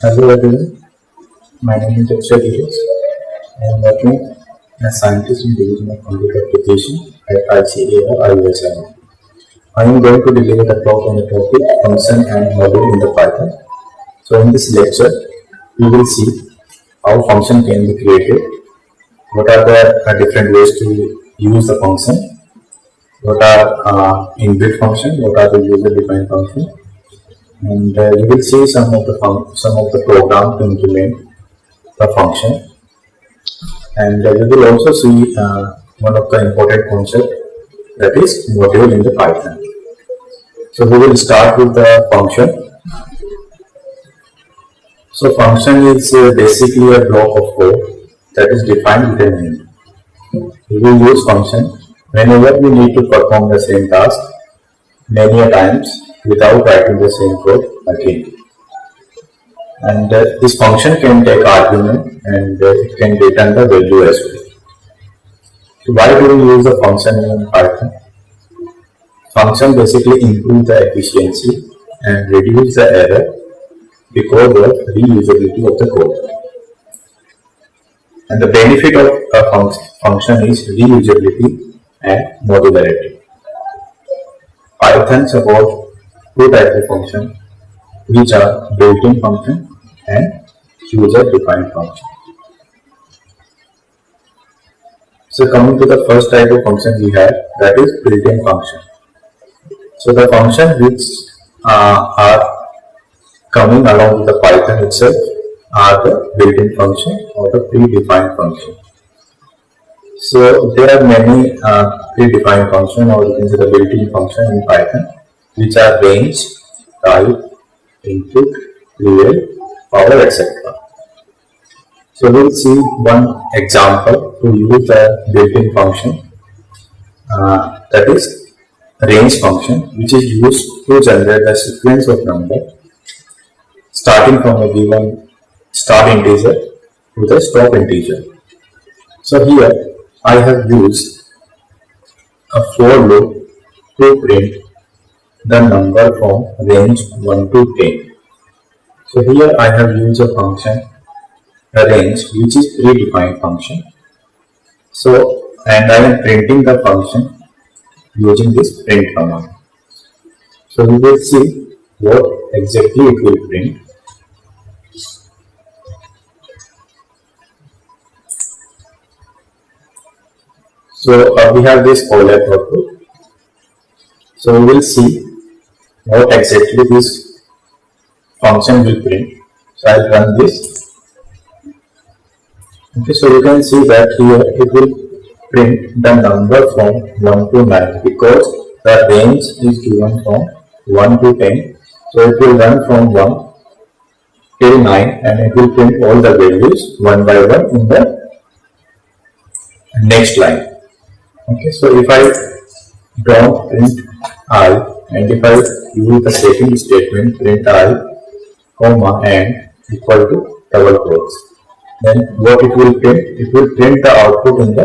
Hello everyone, my name is Akshay. I am working as scientist in division of computer application at ICAR IUSM. I am going to deliver the talk on the topic function and module in the Python. So in this lecture, we will see how function can be created, what are the different ways to use the function, what are inbuilt function, what are the user-defined function, and you will see some of the program to implement the function, and we will also see one of the important concept, that is module in the Python. So we will start with the function. So function is basically a block of code that is defined with a name. We will use function whenever we need to perform the same task many a times without writing the same code again. And this function can take argument, and it can return the value as well. So why do we use the function in Python? Function basically improve the efficiency and reduce the error because of reusability of the code. And the benefit of a function is reusability and modularity. Python supports two types of function, which are built-in function and user-defined function. So coming to the first type of function we have, that is built-in function. So the function which are coming along with the Python itself are the built-in function or the predefined function. So there are many predefined function, or you can say the built-in function in Python, which are range, type, input, real, power, etc. So we'll see one example to use the built-in function, that is range function, which is used to generate a sequence of numbers starting from a given start integer to the stop integer. So here I have used a for loop to print the number from range 1 to 10. So here I have used a function, a range, which is predefined function. So, and I am printing the function using this print command. So we will see what exactly it will print. So we have this OLED output. So we will see what exactly this function will print. So I'll run this. Okay, so you can see that here it will print the number from 1 to 9 because the range is given from 1 to 10. So it will run from 1 till 9, and it will print all the values one by one in the next line. Okay, so if I don't print I, and if I use the second statement print I, comma, and equal to double quotes, then what it will print? It will print the output in the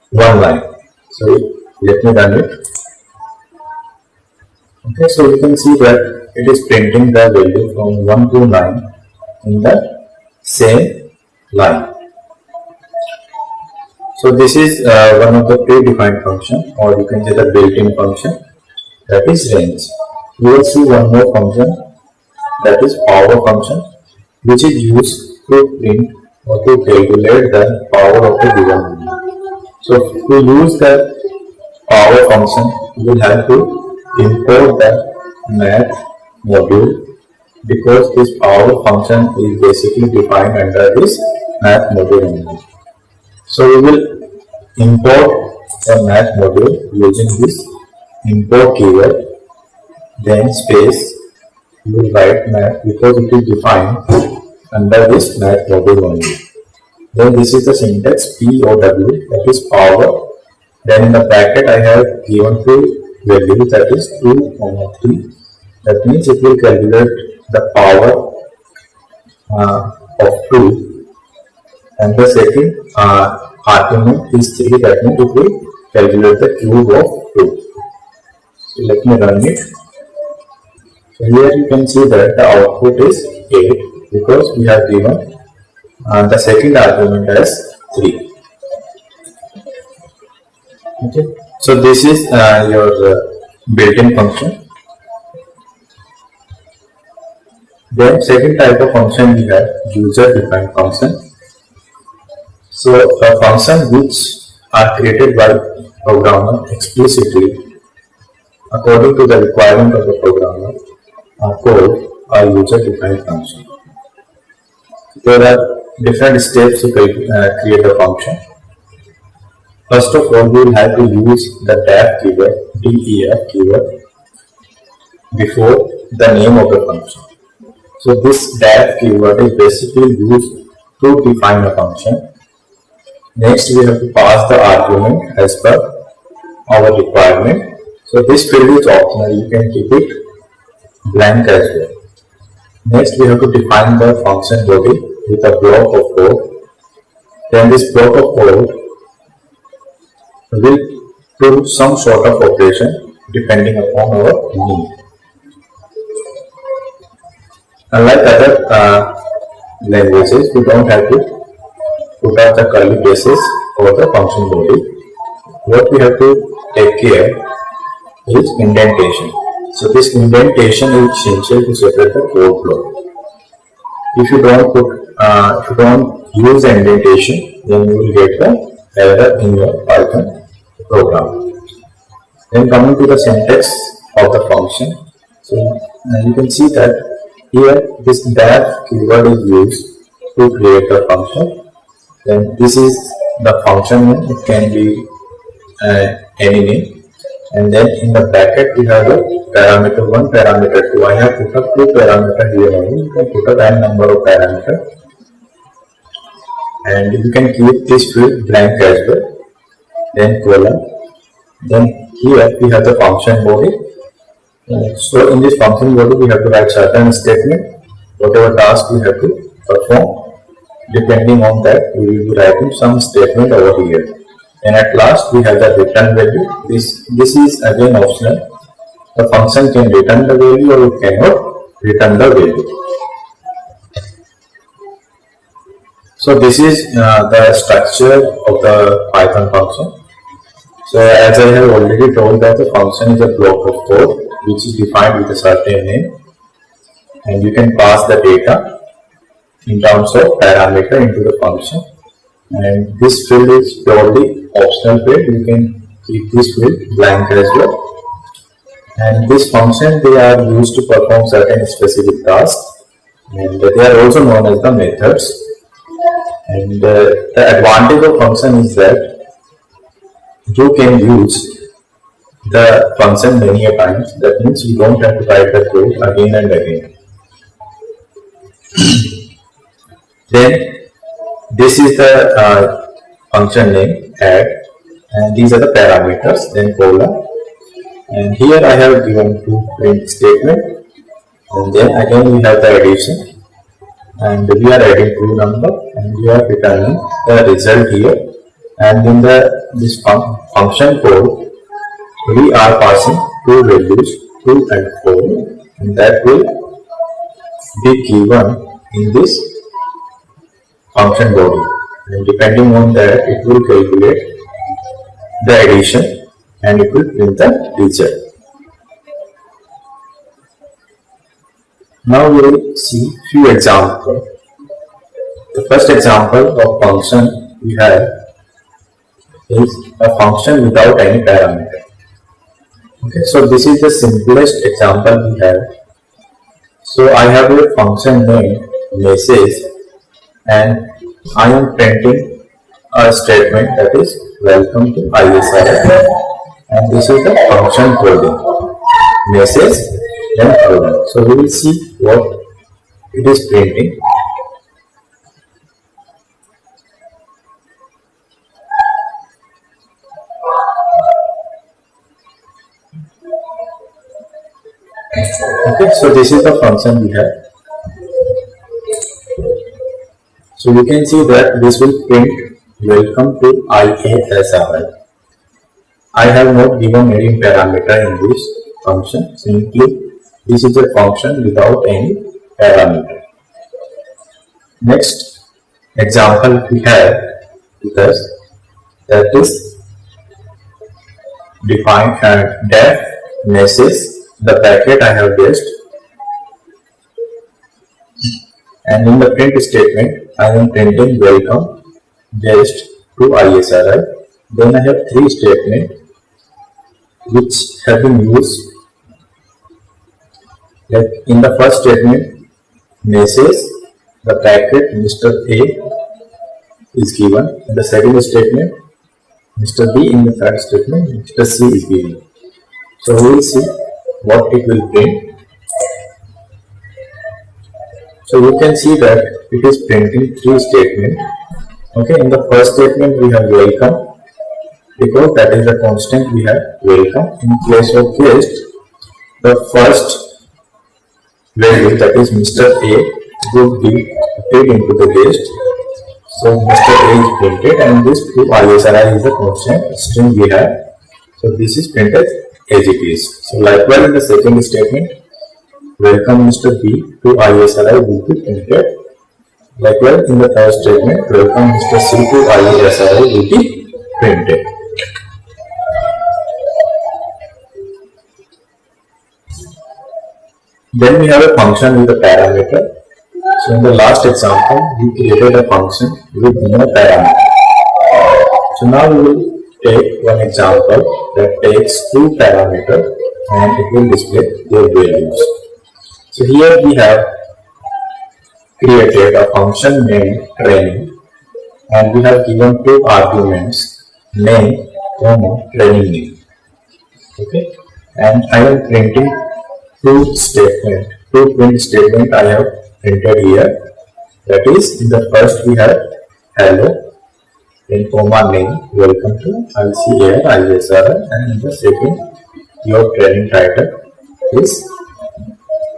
one line. So let me run it. Okay, so you can see that it is printing the value from 1 to 9 in the same line. So this is one of the predefined function, or you can say the built-in function, that is range. We will see one more function, that is power function, which is used to print or to calculate the power of a given number. So to use the power function, we will have to import the math module, because this power function is basically defined under this math module only. So we will import the math module using this import keyword, then space, we will write math because it is defined under this math module only. Then this is the syntax POW, that is power. Then in the bracket I have given two values, that is 2, 3. That means it will calculate the power of 2, and the second argument is 3, that means it will calculate the cube of 2. So let me run it. So here you can see that the output is 8, because we have given the second argument as 3. Okay, so this is your built-in function. Then second type of function we have user-defined function. So a function which are created by programmer explicitly according to the requirement of the programmer are called a user-defined function. There are different steps to create a function. First of all, we will have to use the def keyword, def keyword, before the name of the function. So this def keyword is basically used to define a function. Next, we have to pass the argument as per our requirement. So this field is optional, you can keep it blank as well. Next, we have to define the function body with a block of code. Then this block of code will do some sort of operation depending upon our need. Unlike other languages, we don't have to put out the curly braces for the function body. What we have to take care is indentation. So this indentation is essential to separate the code block. If you don't use the indentation, then you will get the error in your Python program. Then coming to the syntax of the function, so you can see that here this def keyword is used to create a function. Then this is the function name, it can be any name. And then in the bracket we have the parameter 1, parameter 2. I have put up 2 parameters here only. You can put up n number of parameters. And you can keep this field blank as well. Then colon. Then here we have the function body. So in this function body we have to write certain statement. Whatever task we have to perform. Depending on that, we will be writing some statement over here. And at last we have the return value. This is again optional. The function can return the value or it cannot return the value. So this is the structure of the Python function. So as I have already told that the function is a block of code which is defined with a certain name, and you can pass the data in terms of parameter into the function. And this field is purely optional field. You can keep this field blank as well. And this function, they are used to perform certain specific tasks, and they are also known as the methods. And the advantage of function is that you can use the function many a times. That means you don't have to write the code again and again. Then this is the function name add, and these are the parameters, then colon. And here I have given 2 print statement, and then again we have the addition, and we are adding 2 number, and we are returning the result here. And in this function code, we are passing 2 values, 2 and 4, and that will be given in this function body, and depending on that it will calculate the addition and it will print the result. Now we will see few examples. The first example of function we have is a function without any parameter. Okay, so this is the simplest example we have. So I have a function name message, and I am printing a statement that is welcome to ISRF, and this is the function coding message then coding. So we will see what it is printing. Okay, so this is the function we have. So you can see that this will print welcome to IASRI. I have not given any parameter in this function. Simply this is a function without any parameter. Next example we have with us, that is define def message the packet I have guessed, and in the print statement I am printing welcome guest to ISRI. Then I have three statements which have been used. Like in the first statement, message the packet Mr. A is given. In the second statement, Mr. B. In the third statement, Mr. C is given. So we will see what it will print. So you can see that it is printing three statements. Okay, in the first statement we have welcome, because that is the constant we have welcome. In place of guest, the first value, that is Mr. A, would be put into the guest. So Mr. A is printed, and this to ISRI is the constant string we have. So this is printed as it is. So likewise in the second statement, welcome Mr. B to ISRI will be printed. Likewise in the third statement, welcome Mr. C to ISRI will be printed. Then we have a function with a parameter. So in the last example, we created a function with no parameter. So now we will take one example that takes two parameters and it will display their values. So here we have created a function named training, and we have given two arguments, name, training name. Okay, and I am printing two print statement I have printed here. That is, in the first we have hello, then comma name, welcome to ICAR ISRI, and in the second your training title is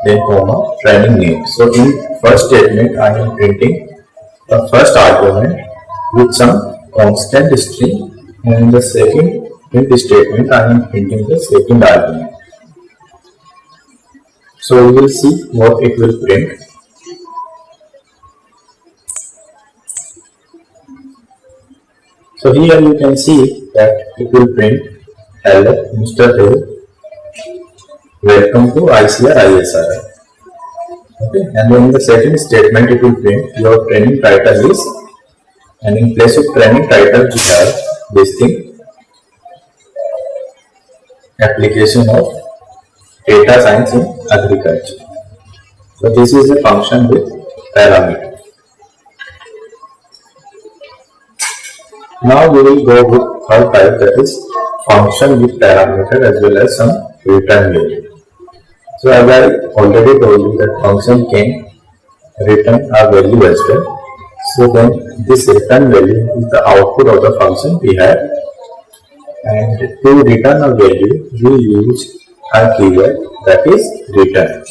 then comma training name. So in first statement I am printing the first argument with some constant string, and in the second print statement I am printing the second argument. So we will see what it will print. So here you can see that it will print hello Mr. A, welcome to ICAR ISRI. Okay, and then in the second statement it will print your training title is, and in place of training title we have this thing, application of data science in agriculture. So this is a function with parameter. Now we will go with third type, that is function with parameter as well as some return value. So as I already told you that function can return a value as well. So then this return value is the output of the function we have, and to return a value we use a keyword, that is return.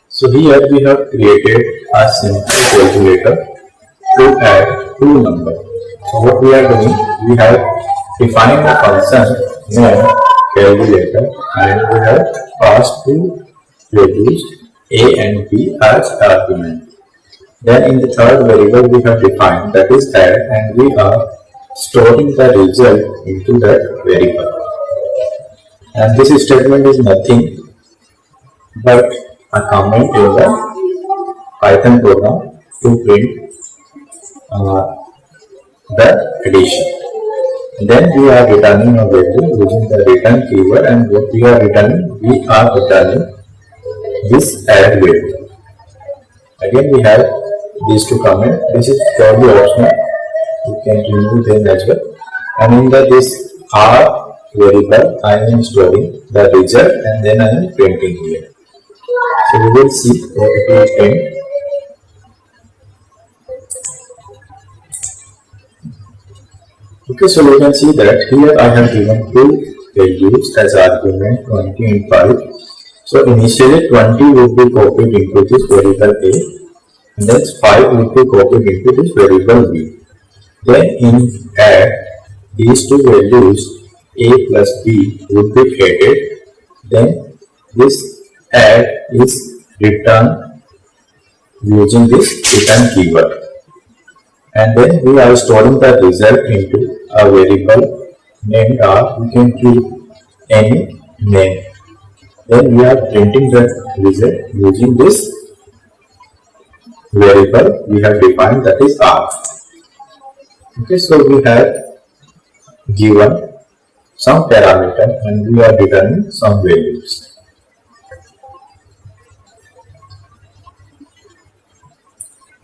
So here we have created a simple calculator to add two numbers. So what we are doing, we have defined a function named calculator, and we have passed two values a and b as argument. Then in the third variable we have defined, that is add, and we are storing the result into that variable. And this statement is nothing but a comment in the Python program to print the addition. Then we are returning a value using the return keyword, and what we are returning, we are returning this add value. Again we have these two comments. This is purely optional, you can remove them as well. And in this R variable I am storing the result, and then I am printing here. So we will see what it will print. Okay, so you can see that here I have given two values as argument, 20 and 5. So initially 20 will be copied into this variable A, and then 5 will be copied into this variable B. Then in add, these two values A plus B would be added. Then this add is returned using this return keyword. And then we are storing the result into a variable named or we can keep any name. Then we are printing the result using this variable we have defined, that is R. Okay, so we have given some parameter and we are returning some values.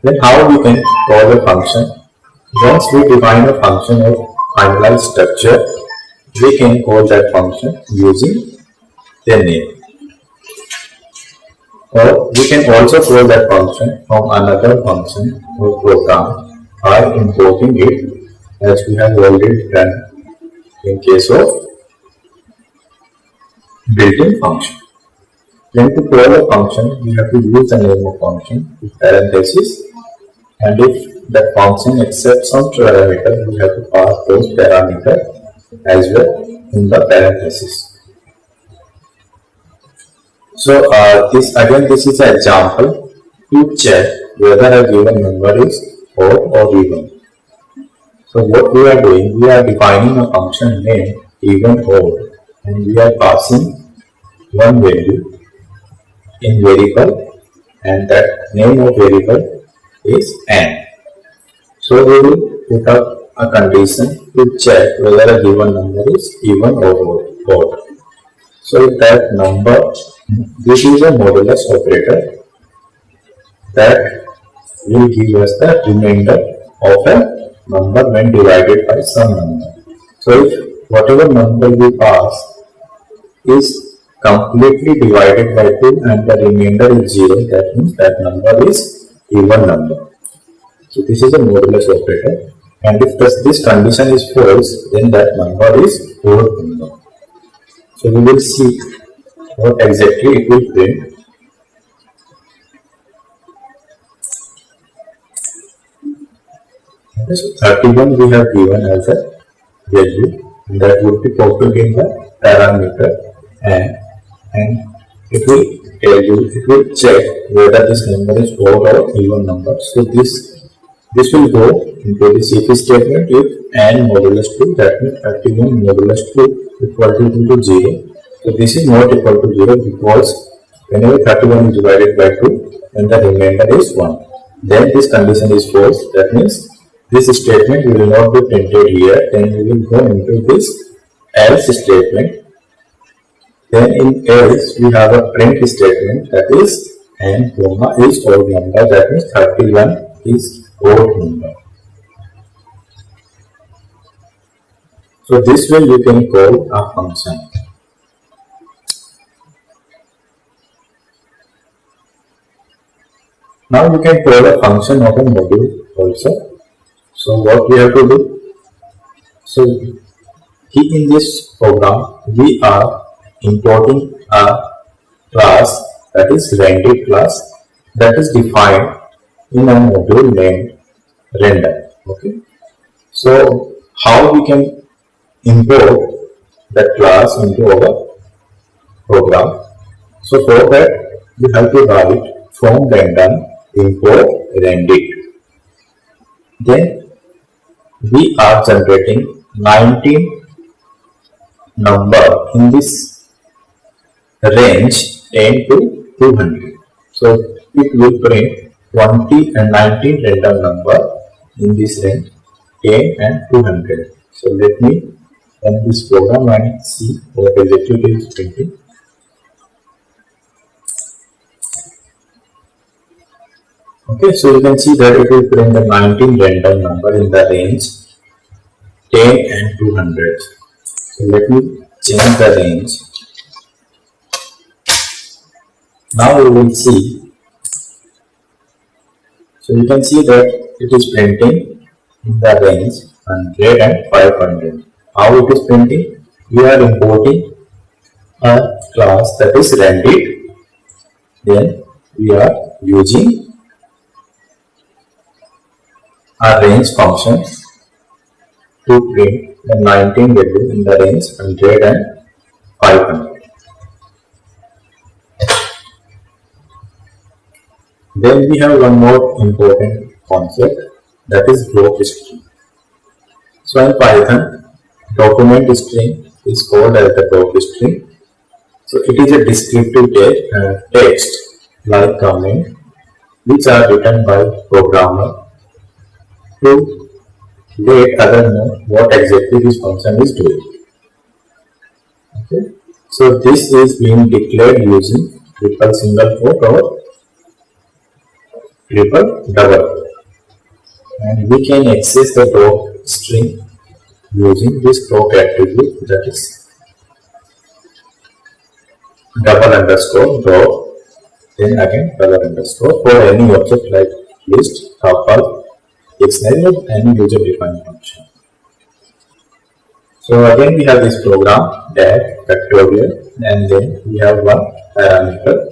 Then how we can call a function? Once we define a function of finalized structure, we can call that function using their name. Or we can also call that function from another function or program by importing it, as we have already done in case of built-in function. Then to call a function, we have to use the name of function with parenthesis, and if that function accepts some parameter, we have to pass those parameters as well in the parenthesis. So this is an example to check whether a given number is odd or even. So what we are doing, we are defining a function named even odd, and we are passing one value in variable, and that name of variable is n. So we will put up a condition to check whether a given number is even or odd. So if that number, this is a modulus operator that will give us the remainder of a number when divided by some number. So if whatever number we pass is completely divided by 2 and the remainder is 0, that means that number is even number. So this is a modulus operator, and if this condition is false, then that number is odd number. So we will see what exactly it will print. Okay, so 31 we have given as a value, that would be copied in the parameter, and it will tell you, it will check whether this number is odd or even number. So this will go into this if statement if n modulus 2, that means 31 modulus 2 equal to 0. So this is not equal to 0 because whenever 31 is divided by 2, then the remainder is 1. Then this condition is false, that means this statement will not be printed here. Then we will go into this else statement. Then in else we have a print statement, that is n comma is odd number, that means 31 is odd number. So this way you can call a function. Now we can call a function of a module also. So what we have to do? So in this program we are importing a class, that is render class, that is defined in a module named render. Okay. So how we can import that class into our program? So for that we have to write from random import render. Then we are generating 19 number in this range 10 to 200. So it will print 20 and 19 random number in this range 10 and 200. So let me run this program and see what exactly it is printing. Okay, so you can see that it will print the 19 random number in the range 10 and 200. So let me change the range. Now we will see. So you can see that it is printing in the range 100 and 500. How it is printing? We are importing a class that is rendered. Then we are using a range function to print the 19 value in the range 100 and 500. Then we have one more important concept, that is block string. So in Python, document string is called as the block string. So it is a descriptive text like comment which are written by programmer to let other know what exactly this function is doing. Okay. So this is being declared using triple single quote or triple double quote, and we can access the doc string using this doc attribute, that is double underscore doc, then again double underscore for any object like list, tuple, dictionary, or any user defined function. So again we have this program that factorial, and then we have one parameter,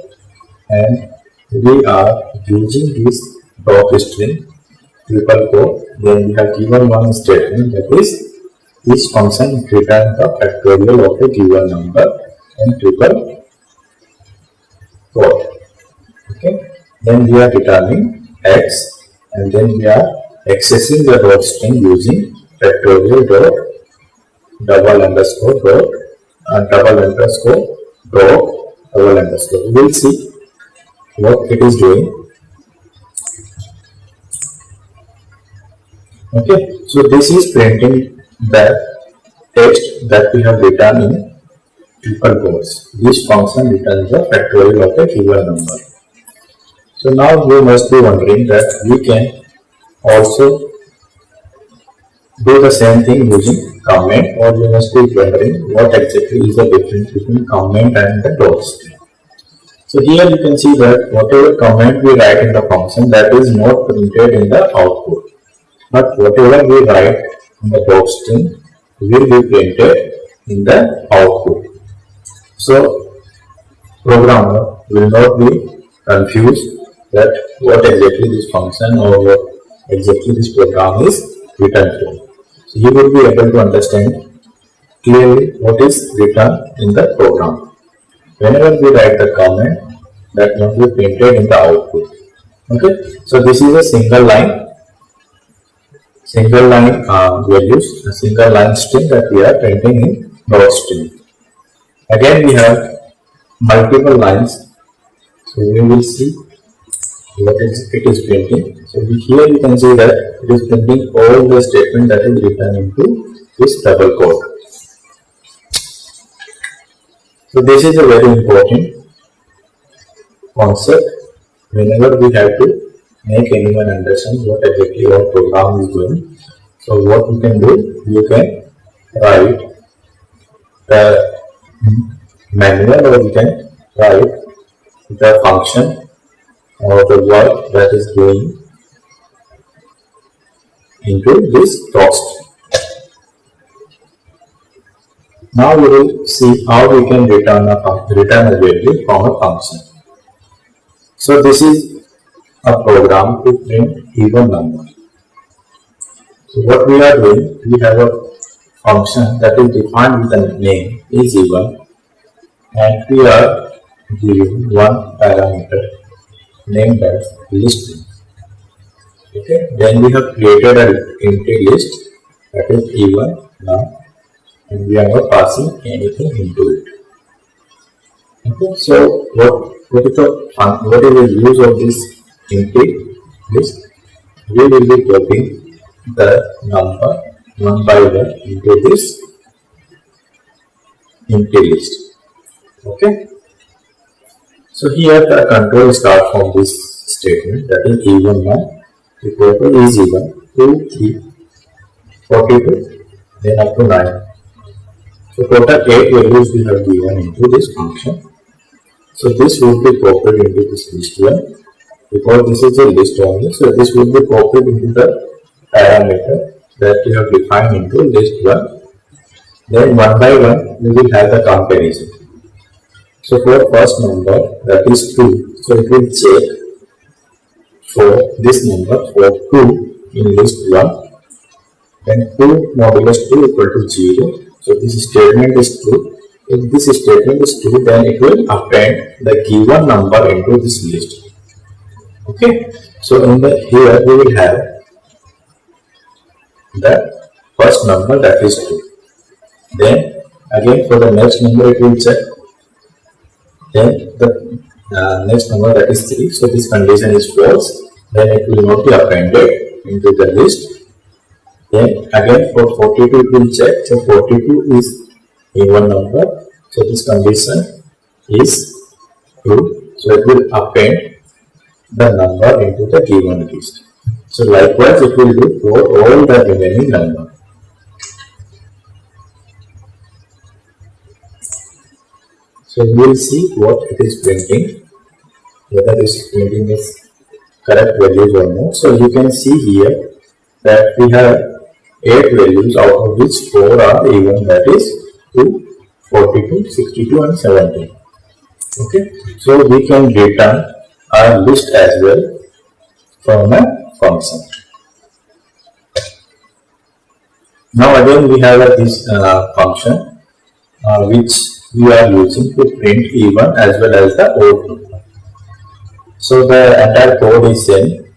and we are using this doc string triple quote. Then we have given one statement, that is this function return the factorial of a given number and triple quote. Okay. Then we are returning x, and then we are accessing the dot string using factorial dot double underscore dot double underscore dot double underscore. We will see what it is doing. Okay, so this is printing the text that we have written in triple quotes. This function returns the factorial of a given number. So now you must be wondering that we can also do the same thing using comment, or you must be wondering what exactly is the difference between comment and the dot string. So here you can see that whatever comment we write in the function, that is not printed in the output, but whatever we write in the dot string will be printed in the output. So programmer will not be confused that what exactly this function or what exactly this program is written for. So he will be able to understand clearly what is written in the program. Whenever we write the comment, that must be printed in the output. Okay, so this is a single line values, a single line string that we are printing in dot string. Again we have multiple lines, so we will see what it is printing. So here you can see that it is printing all the statement that is written into this double quote. So this is a very important concept whenever we have to make anyone understand what exactly our program is doing. So what you can do, you can write the manual, or you can write the function or the work that is going into this text. Now we will see how we can return a value from a function. So this is a program to print even number. So what we are doing, we have a function that is defined with a name is even, and we are giving one parameter named as list. Okay, then we have created an empty list that is even now, and we are not passing anything into it. Okay, so what is the use of this empty list? We will be copying the number one by one into this empty list. Okay, so here the control starts from this statement, that is even now equal to is even 2, 3, 42, then up to 9. So total 8 values we have given into this function. So this will be copied into this list one, because this is a list only. So this will be copied into the parameter that you have defined into list one. Then one by one we will have the comparison. So for first number, that is 2, so it will check for this number for 2 in list 1, then 2 modulus 2 equal to 0. So this statement is true. If this statement is true, then it will append the given number into this list. Okay, so in the here we will have the first number, that is 2. Then again for the next number it will check. Then the next number, that is 3. So this condition is false. Then it will not be appended into the list. Then again for 42 it will check. So 42 is even number. So this condition is true. So it will append the number into the given list. So likewise it will do for all the remaining number. So we will see what it is printing, whether this printing is correct values or not. So you can see here that we have 8 values, out of which 4 are even, that is 2, 42, 62 and 17. Okay, so we can return our list as well from a function. Now again we have this function which we are using to print even as well as the odd number. So the entire code is same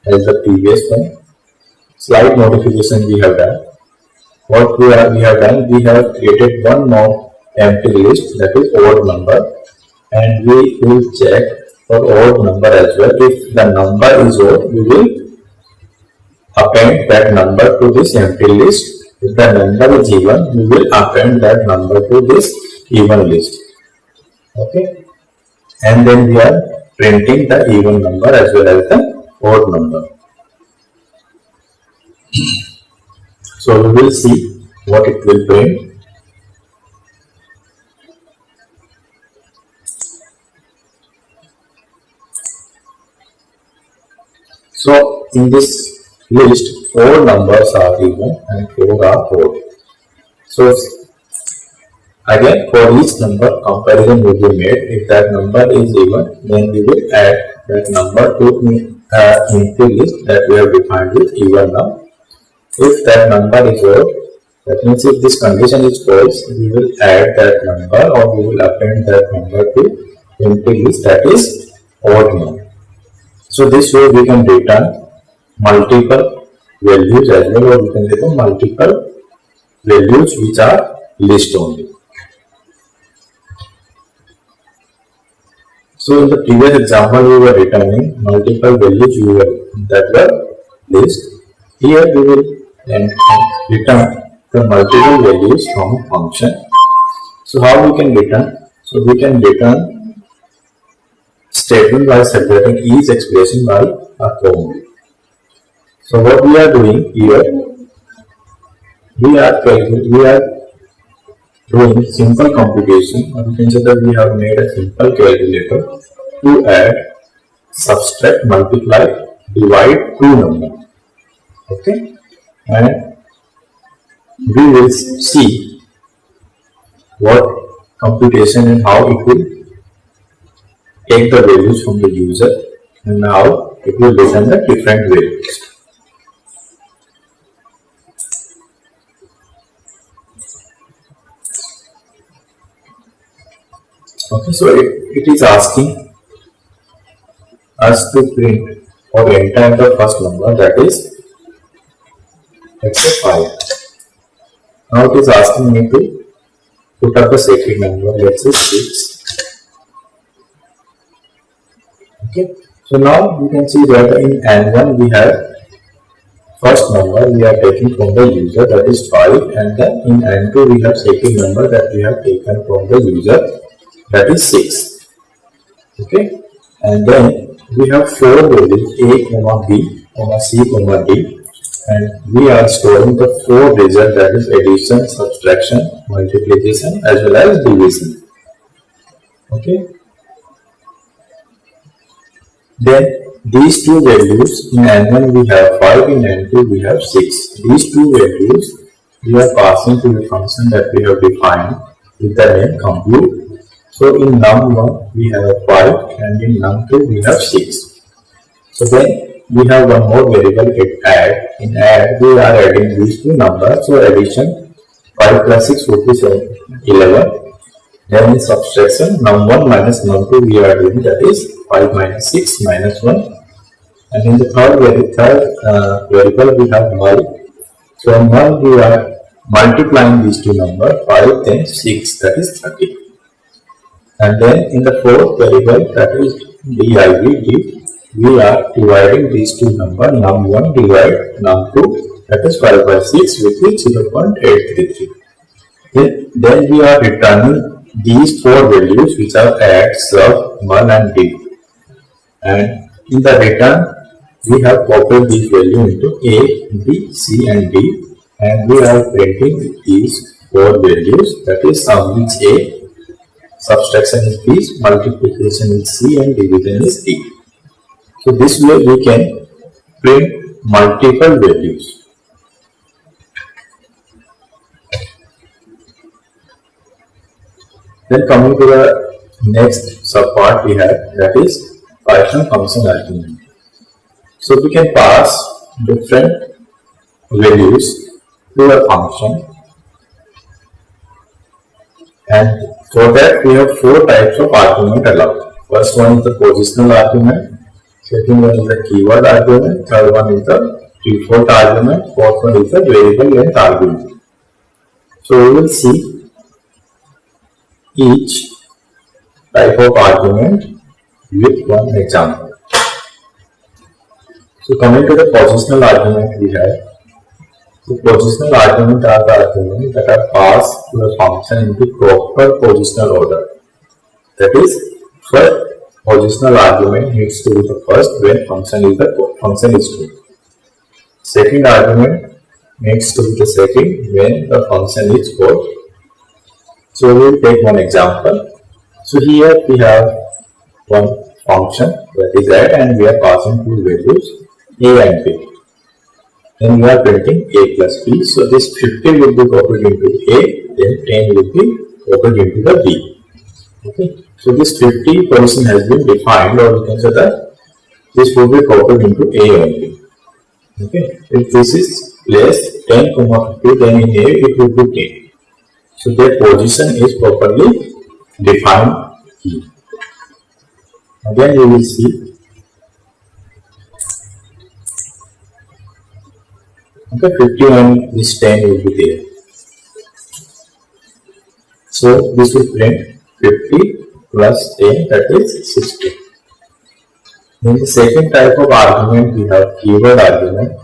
as the previous one. Slight modification we have done. What we have done, we have created one more empty list, that is odd number, and we will check for odd number as well. If the number is odd, we will append that number to this empty list. If the number is even, we will append that number to this even list. Okay, and then we are printing the even number as well as the odd number. So we will see what it will print. So in this list 4 numbers are even and 4 are odd. So again for each number comparison will be made. If that number is even, then we will add that number to empty list that we have defined with even now. If that number is odd, that means if this condition is false, we will add that number or we will append that number to empty list that is odd number. So this way we can return multiple values as well, or we can return multiple values which are list only. So in the previous example we were returning multiple values that were list. Here we will return the multiple values from a function. So how we can return? So we can return statement by separating each expression by a comma. So what we are doing here, we are doing simple computation, or you can say that we have made a simple calculator to add, subtract, multiply, divide two numbers. Okay, and we will see what computation and how it will take the values from the user and how it will return the different values. Okay, so it is asking us to print or enter the first number, that is, let's say 5. Now it is asking me to put up a second number, let's say 6. Okay, so now you can see that in N1 we have first number we are taking from the user, that is 5, and then in N2 we have second number that we have taken from the user, that is 6. Okay, and then we have 4 values a, b, c, d, and we are storing the 4 results, that is addition, subtraction, multiplication as well as division. Okay, then these two values, in N1 we have 5, in N2 we have 6. These two values we are passing to the function that we have defined with the name compute. So in num1 we have 5 and in num2 we have 6. So then we have one more variable, add. In add we are adding these two numbers. So addition 5 plus 6 would be 11. Then in subtraction, num1 minus num2 we are doing, that is 5 minus 6 minus 1. And in the third variable we have null. So in null we are multiplying these two numbers, 5 then 6, that is 30. And then in the fourth variable, that is div, we are dividing these two numbers, num1 divide num2, that is 5 by 6, which is 0.833. Then we are returning these four values, which are add, sub, mul and div. And in the return, we have copied these values into A, B, C and D, and we are printing these four values, that is sum is A, subtraction is B, multiplication is C and division is D. So this way we can print multiple values. Then coming to the next subpart we have, that is Python function argument. So we can pass different values to a function, and for that we have four types of argument allowed. First one is the positional argument, second one is the keyword argument, third one is the default argument, fourth one is the variable length argument. So we will see each type of argument with one example. So coming to the positional argument we have. So positional argument are the arguments that are passed to a function into proper positional order. That is, first positional argument needs to be the first when function is true. Second argument needs to be the second when the function is fourth. So we will take one example. So here we have one function, that is add, and we are passing two values A and B. Then we are printing A plus B. So this 50 will be copied into A, then 10 will be copied into the B. Okay. So this 50 position has been defined, or we can say that this will be copied into A only. Okay. If this is placed 10, 50, then in A it will be 10. So their position is properly defined here. Again we will see. Okay, 50 and this 10 will be there. So this will print 50 plus 10, that is 60. Then the second type of argument we have keyword argument.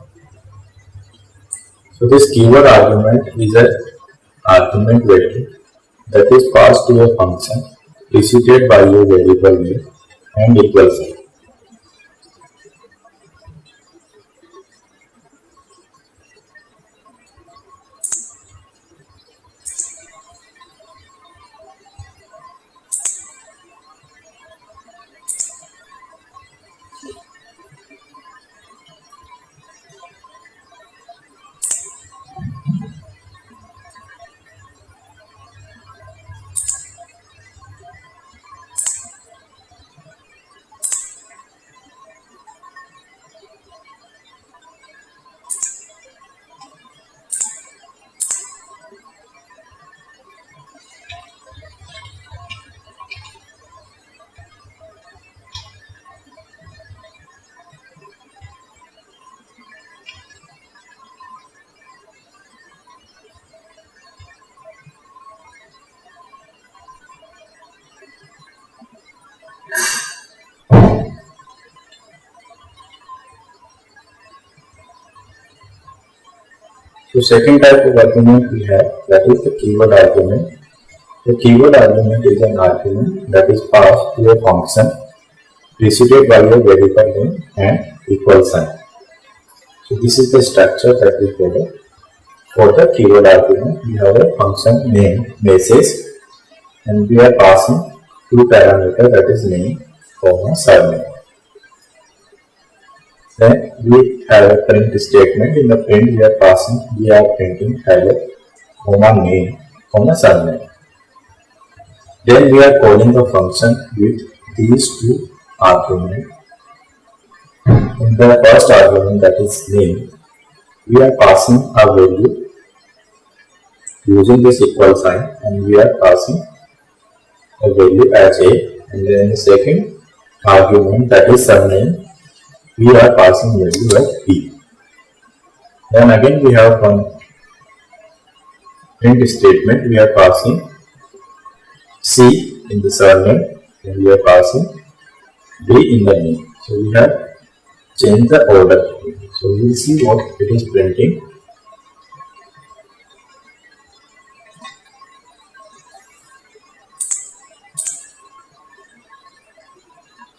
So this keyword argument is an argument vector that is passed to a function preceded by a variable name and equal sign. So second type of argument we have, that is the keyword argument. The keyword argument is an argument that is passed to a function preceded by a variable name and equal sign. So this is the structure that we follow. For the keyword argument, we have a function name message, and we are passing two parameters, that is name, surname. Then we have a print statement. In the print we are printing hello, name, surname. Then we are calling the function with these two arguments. In the first argument, that is name, we are passing a value using this equal sign, and we are passing a value as a, and then the second argument, that is surname, we are passing value as b. Then again we have one print statement, we are passing c in the surname, and we are passing b in the name. So we have changed the order. So we will see what it is printing.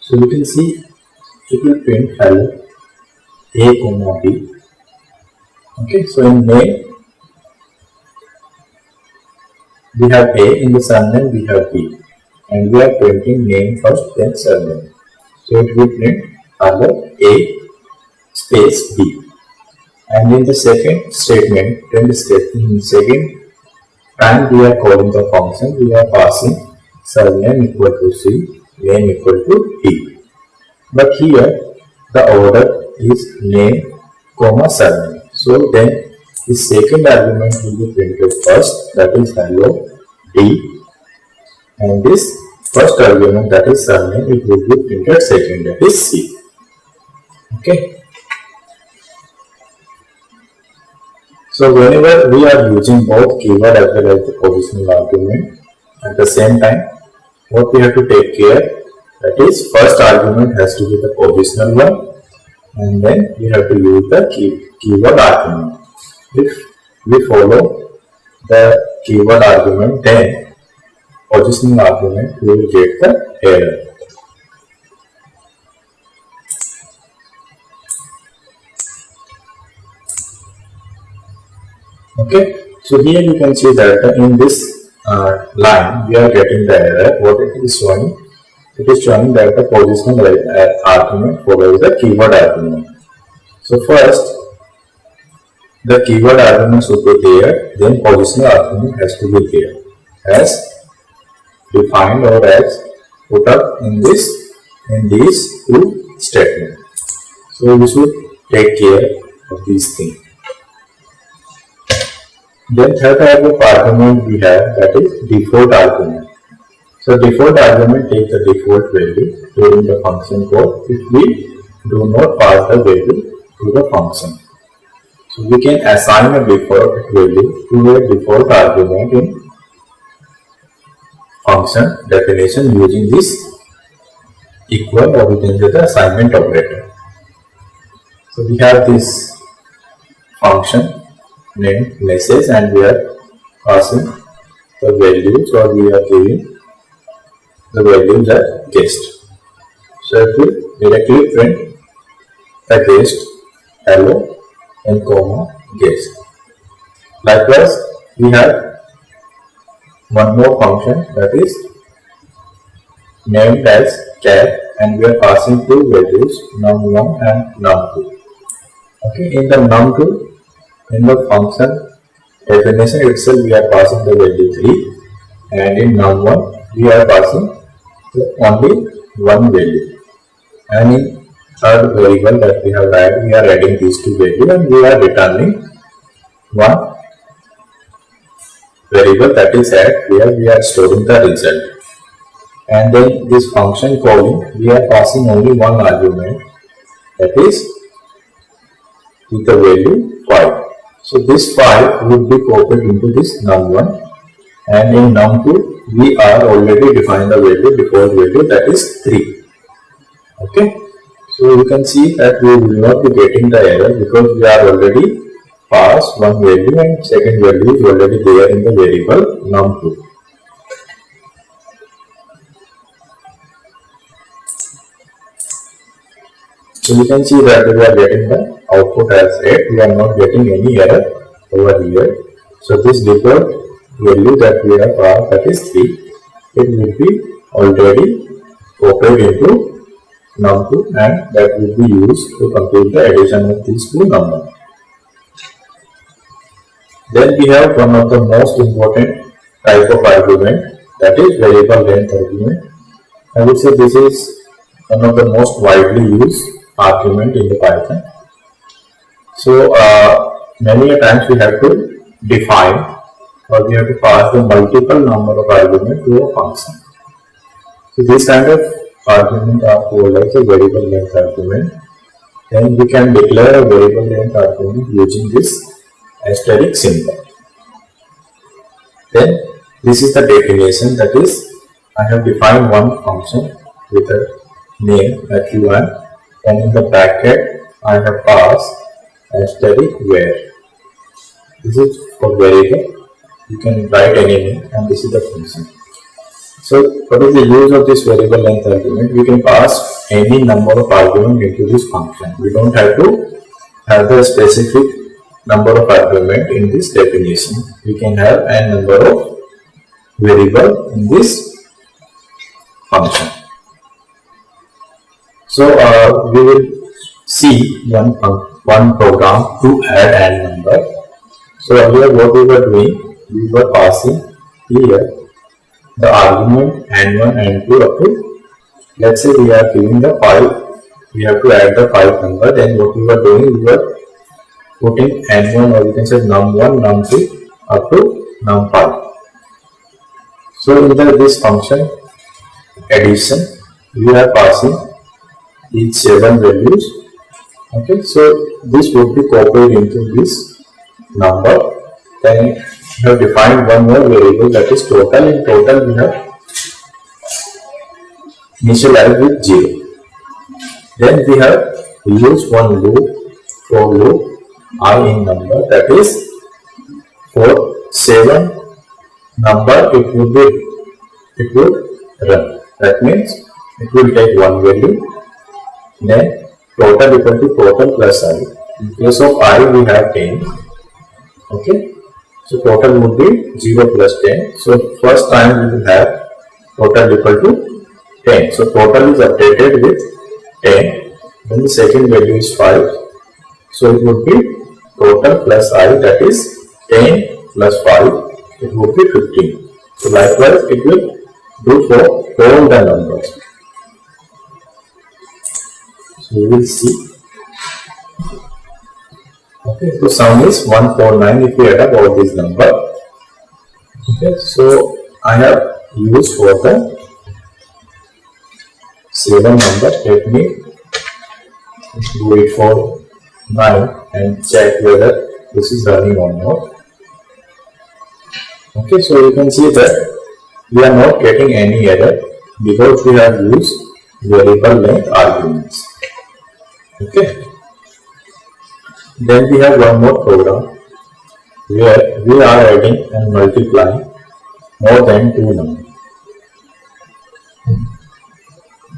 So you can see it will print hello a comma b. Okay, so in name we have a, in the surname we have b, and we are printing name first then surname. So it will print hello a space b. And in the second statement, in the second time we are calling the function, we are passing surname equal to c, name equal to d. But here the order is name comma surname. So then the second argument will be printed first, that is hello d, and this first argument, that is surname, it will be printed second, that is c. Okay. So whenever we are using both keyword as well as the positional argument at the same time, what we have to take care, that is first argument has to be the positional one, and then we have to use the keyword argument. If we follow the keyword argument, then positional argument, we will get the error. Okay, so here you can see that in this line we are getting the error. What it is showing? It is showing that the positional argument follows the keyword argument. So first the keyword argument should be there, then positional argument has to be there as defined or as put up in these two statements. So we should take care of these things. Then third type of argument we have, that is default argument. So default argument takes the default value during the function call if we do not pass the value to the function. So we can assign a default value to a default argument in function definition using this equal, or we can say the assignment operator. So we have this function named message, and we are passing the values, or we are giving the values as guest. So it will directly print the guest hello and comma guest. Likewise, we have one more function, that is named as cat, and we are passing two values num1 and num2. Okay, in the num2, in the function definition itself, we are passing the value 3, and in num1 we are passing only one value, and in third variable that we have added, we are adding these two values, and we are returning one variable, that is at, where we are storing the result. And then this function calling, we are passing only one argument, that is with the value 5. So this 5 would be copied into this num1, and in num2 we are already defined the value, default value, that is 3. Okay, so you can see that we will not be getting the error because we are already passed one value and second value is already there in the variable num2. So you can see that we are getting the output as 8. We are not getting any error over here. So this default value that we have passed, that is 3, it will be already copied into num2, and that will be used to compute the addition of these two numbers. Then we have one of the most important type of argument, that is variable length argument. I would say this is one of the most widely used argument in the Python. So many a times we have to define, or we have to pass the multiple number of argument to a function. So this kind of argument are called as a variable length argument. Then we can declare a variable length argument using this asterisk symbol. Then this is the definition, that is, I have defined one function with a name f1, and in the bracket I have passed asterisk where. This is for variable, you can write any name, and this is the function. So what is the use of this variable length argument? We can pass any number of argument into this function. We don't have to have the specific number of argument in this definition. We can have a number of variable in this function. So we will see one program to add n number. So earlier what we were doing, we were passing here the argument n1, n2 up to, let's say we are giving the 5, we have to add the 5 number. Then what we were doing, we were putting n1, or you can say num1, num3 up to num5. So in this function addition, we are passing each 7 values. Okay, so this would be copied into this number. Then we have defined one more variable, that is total. In total we have initialized with 0. Then we have used one loop, for loop I in number, that is for 7 number it would run. That means it will take one value, then total equal to total plus I. In case of I we have 10. Okay, so total would be 0 plus 10. So first time we will have total equal to 10. So total is updated with 10. Then the second value is 5. So it would be total plus I, that is 10 plus 5. It would be 15. So likewise it will do for all the numbers. So we will see. Okay, so sum is 149 if we add up all these numbers. Okay, so I have used for the 7 number. Let me do it for 9 and check whether this is running or not. Okay, so you can see that we are not getting any error because we have used variable length arguments. Okay. Then we have one more program where we are adding and multiplying more than 2 numbers.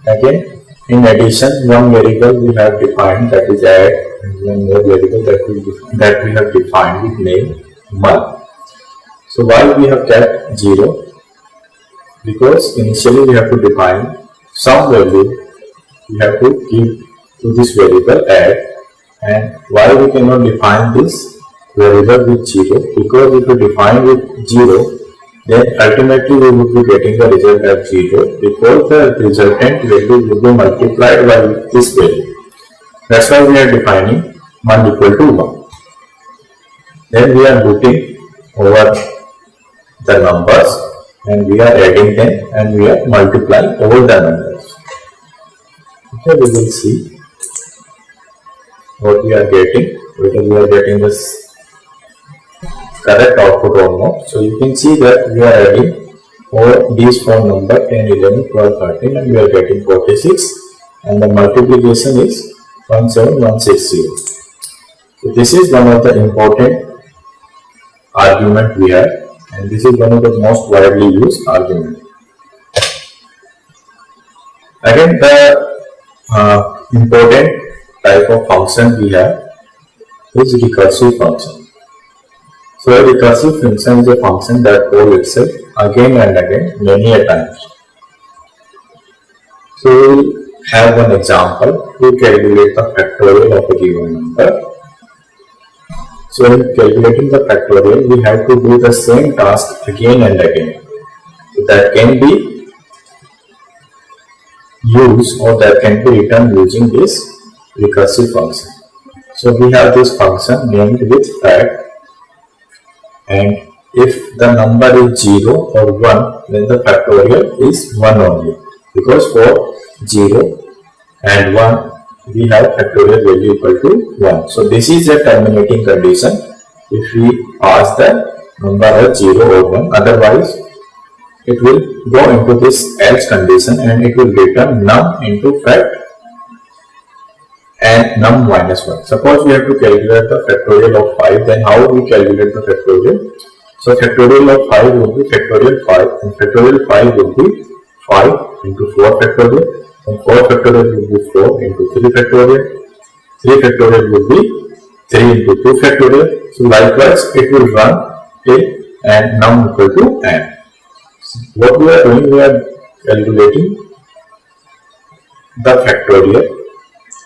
Again, in addition, one variable we have defined, that is add, and one more variable that we have defined with name mul. So why we have kept 0? Because initially we have to define some value we have to give to this variable add. And why we cannot define this variable with 0? Because if we define with 0, then ultimately we would be getting the result as 0, because the resultant value will be multiplied by this value. That's why we are defining mul equal to 1. Then we are looping over the numbers and we are adding them and we are multiplying over the numbers. Okay, we will see what we are getting, whether we are getting this correct output or not. So you can see that we are adding all these 4 numbers 10, 11, 12, 13 and we are getting 46, and the multiplication is 17160. So this is one of the important argument we have, and this is one of the most widely used argument. Again, the important type of function we have is recursive function. So a recursive function is a function that calls itself again and again many a times. So we will have one example to calculate the factorial of a given number. So in calculating the factorial, we have to do the same task again and again. So that can be used, or that can be written using this recursive function. So we have this function named with fact, and if the number is 0 or 1, then the factorial is 1 only. because for 0 and 1 we have factorial value equal to 1. So this is a terminating condition if we pass the number as 0 or 1, otherwise it will go into this else condition and it will return num into fact and num minus 1. Suppose we have to calculate the factorial of 5, then how we calculate the factorial? So factorial of 5 would be factorial 5 and factorial 5 would be 5 into 4 factorial and 4 factorial would be 4 into 3 factorial. 3 factorial would be 3 into 2 factorial. So likewise it will run till and num equal to n. What we are doing, we are calculating the factorial,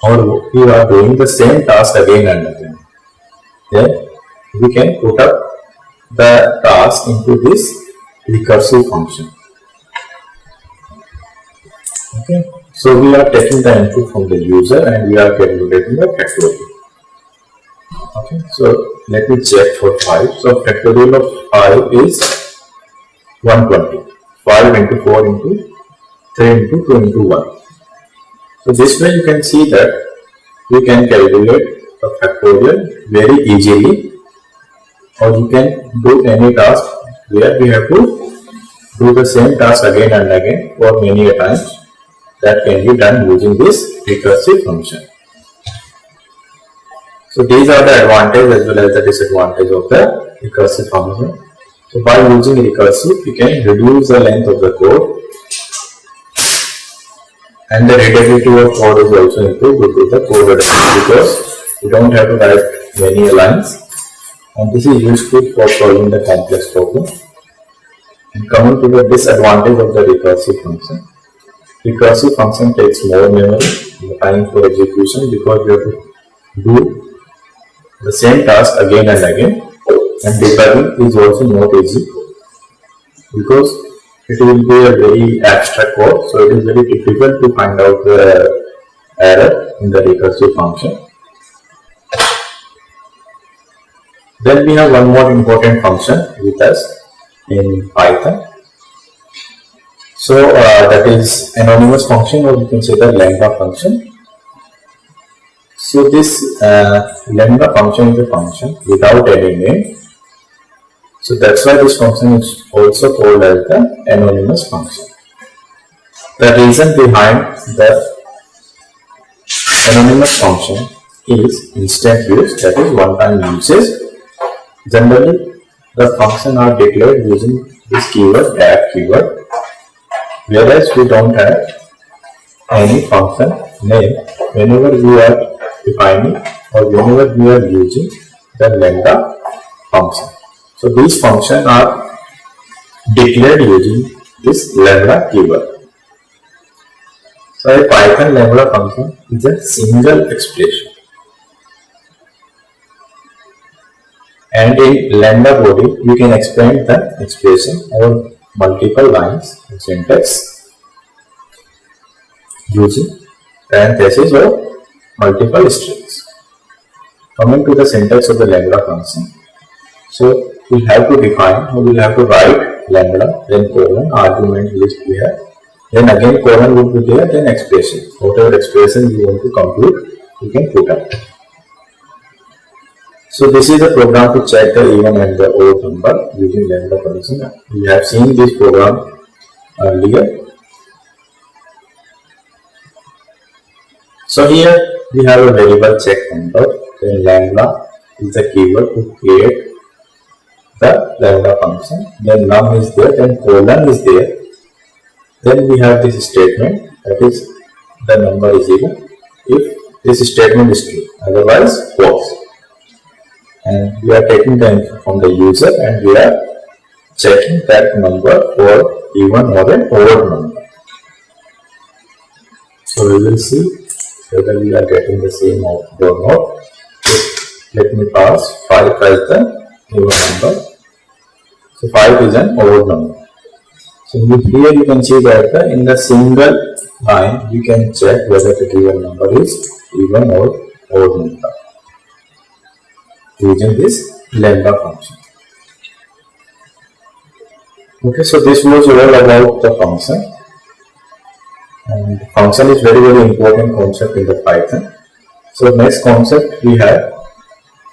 or we are doing the same task again and again. Then we can put up the task into this recursive function. Okay, so we are taking the input from the user and we are calculating the factorial. Okay, so let me check for 5. So factorial of 5 is 120. 5 into 4 into 3 into 2 into 1. So this way you can see that we can calculate the factorial very easily, or you can do any task where we have to do the same task again and again for many a times. That can be done using this recursive function. So these are the advantages as well as the disadvantages of the recursive function. So by using recursive, we can reduce the length of the code and the readability of code is also improved due to the code reduction, because you don't have to write many lines, and this is useful for solving the complex problem. And coming to the disadvantage of the recursive function takes more memory and time for execution, because you have to do the same task again and again, and debugging is also not easy because it will be a very abstract code, so it is very difficult to find out the error in the recursive function. Then we have one more important function with us in Python. So that is anonymous function, or you can say the lambda function. So this lambda function is a function without any name. So that's why this function is also called as the anonymous function. The reason behind the anonymous function is instant use, that is one-time usage. Generally, the functions are declared using this keyword, that keyword, whereas we don't have any function name whenever we are defining or whenever we are using the lambda function. So these functions are declared using this lambda keyword. So a Python lambda function is a single expression, and in lambda body we can expand the expression over multiple lines of syntax using parentheses or multiple strings. Coming to the syntax of the lambda function, so we have to define, or we have to write lambda, then colon, argument list we have, then again colon would be there, then expression. Whatever expression you want to compute, you can put up. So this is a program to check the even and the odd number using lambda function. We have seen this program earlier. So here we have a variable check number, then lambda is the keyword to create the lambda function, then num is there, then colon is there, then we have this statement, that is the number is even if this statement is true, otherwise false. And we are taking the info from the user and we are checking that number for even or an odd number. So we will see whether we are getting the same output or not. So let me pass 5 as the even number. So 5 is an odd number. So here you can see that in the single line you can check whether the given number is even or odd number using this lambda function. Okay, so this was all about the function. And function is very important concept in the Python. So next concept we have,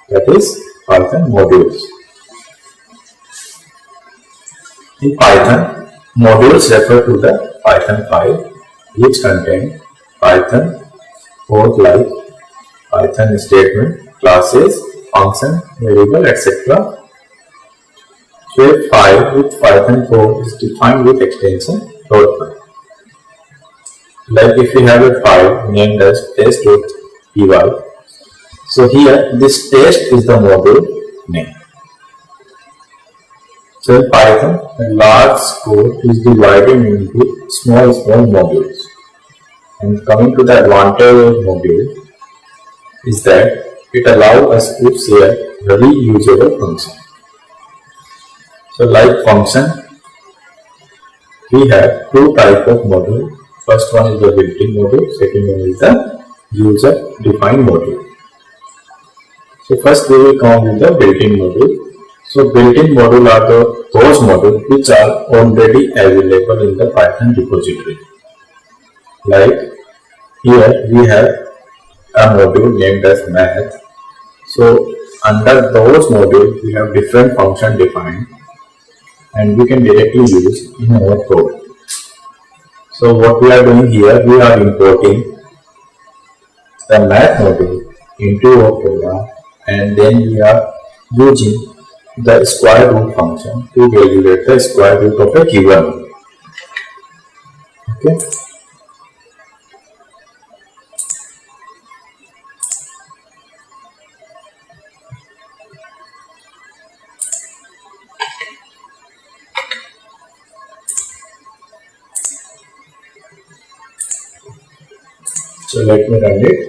that is Python modules. In Python, modules refer to the Python file which contain Python code like Python statement, classes, function, variable, etc. So a file with Python code is defined with extension .py. Like if we have a file named as test.py, so here this test is the module name. So in Python, a large code is divided into small modules. And coming to the advantage of module is that it allows us to share very usable function. So like function, we have two types of module. First one is the built-in module, second one is the user-defined module. So first we will come with the built-in module. So built-in module are those modules which are already available in the Python repository. Like here we have a module named as math. So under those modules we have different functions defined and we can directly use in our code. So what we are doing here, we are importing the math module into our program and then we are using the square root function to calculate the square root of a given number. Okay. So let me run it.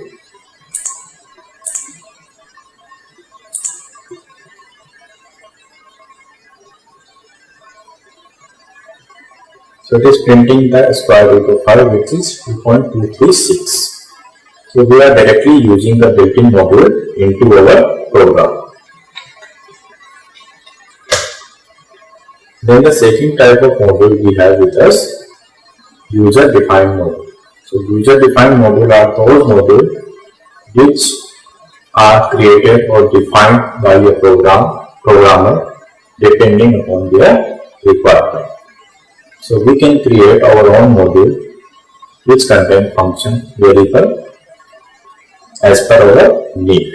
So it is printing the square root of 5, which is 2.236. So we are directly using the built-in module into our program. Then the second type of module we have with us, user-defined module. So user-defined module are those modules which are created or defined by a programmer depending upon their requirement. So we can create our own module which contain function, variable as per our need.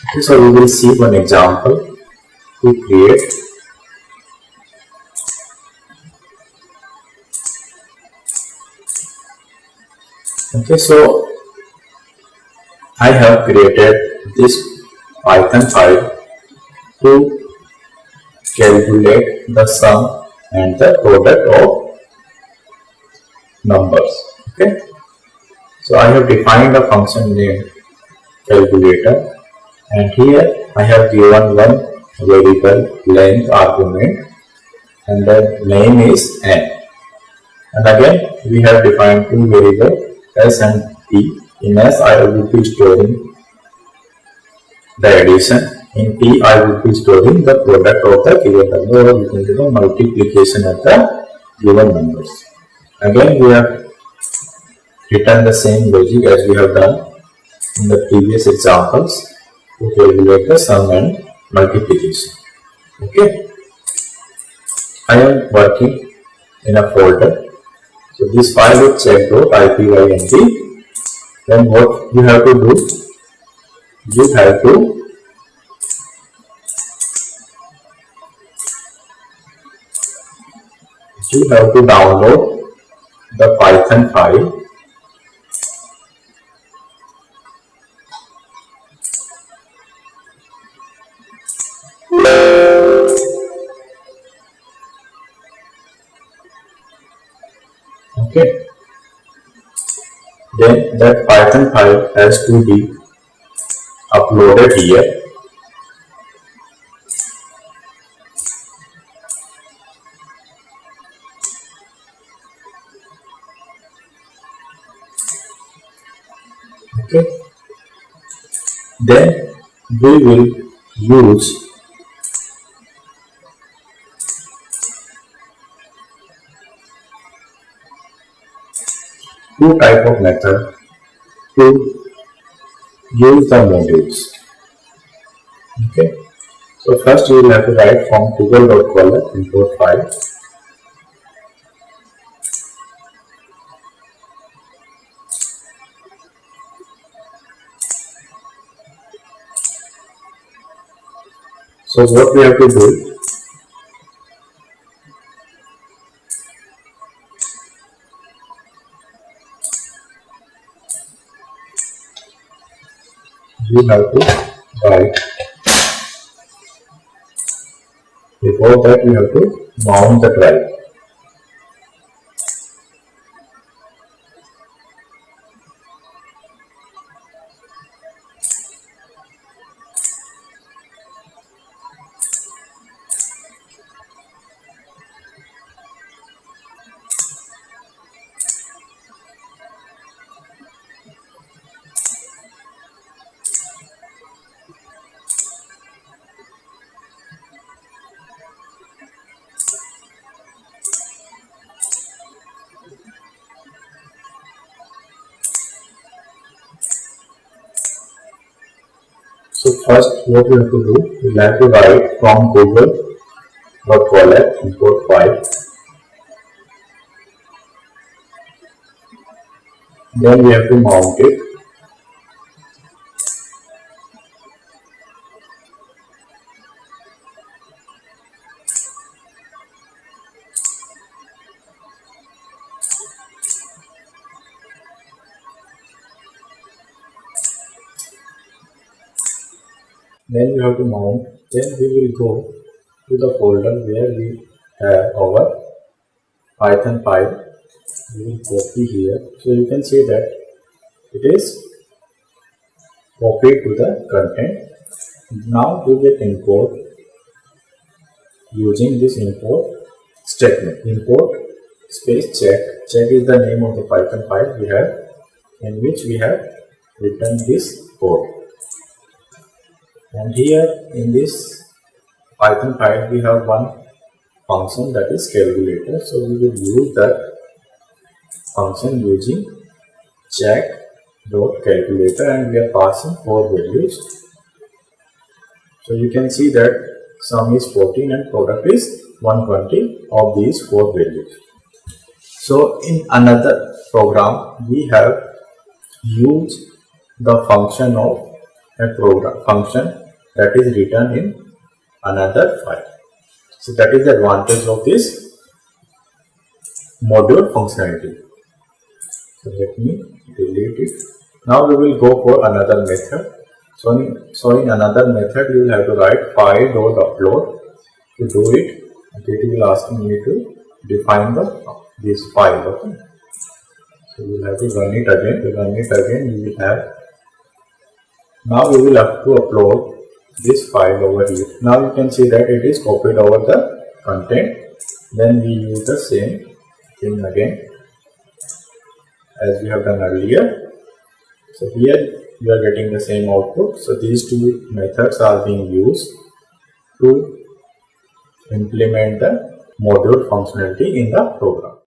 Okay, so we will see one example to create. Okay, so I have created this Python file to calculate the sum and the product of numbers. Okay, so I have defined a function named calculator and here I have given one variable length argument and the name is n, and again we have defined two variables s and t. In s I will be storing the addition. In P, I will be storing the product of the given number, or you can do the multiplication of the given numbers. Again, we have written the same logic as we have done in the previous examples to calculate the sum and multiplication. Okay. I am working in a folder. So this file is check.ipynt. Then what you have to do? You have to download the Python file. Okay. Then that Python file has to be uploaded here. Okay. Then we will use two type of method to use the modules. Okay. So first you will have to write from google.collect import file. So what we have to do, you have to write, before that we have to mount the drive. So first what we have to do, we have to write from google.collect import file. Then we have to mount it. Then we have to mount. Then we will go to the folder where we have our Python file. We will copy here. So you can see that it is copied to the content. Now we will import using this import statement. Import space check. Check is the name of the Python file we have, in which we have written this code. And here in this Python file we have one function, that is calculator. So we will use that function using check.calculator, and we are passing 4 values. So you can see that sum is 14 and product is 120 of these 4 values. So in another program we have used the function of a program function that is written in another file. So that is the advantage of this module functionality. So let me delete it. Now we will go for another method. So in another method you will have to write file.upload. To do it, it will ask me to define this file. Okay. So we will have to run it again. To run it again, we will have. Now we will have to upload this file over here. Now you can see that it is copied over the content. Then we use the same thing again as we have done earlier. So here we are getting the same output. So these two methods are being used to implement the module functionality in the program.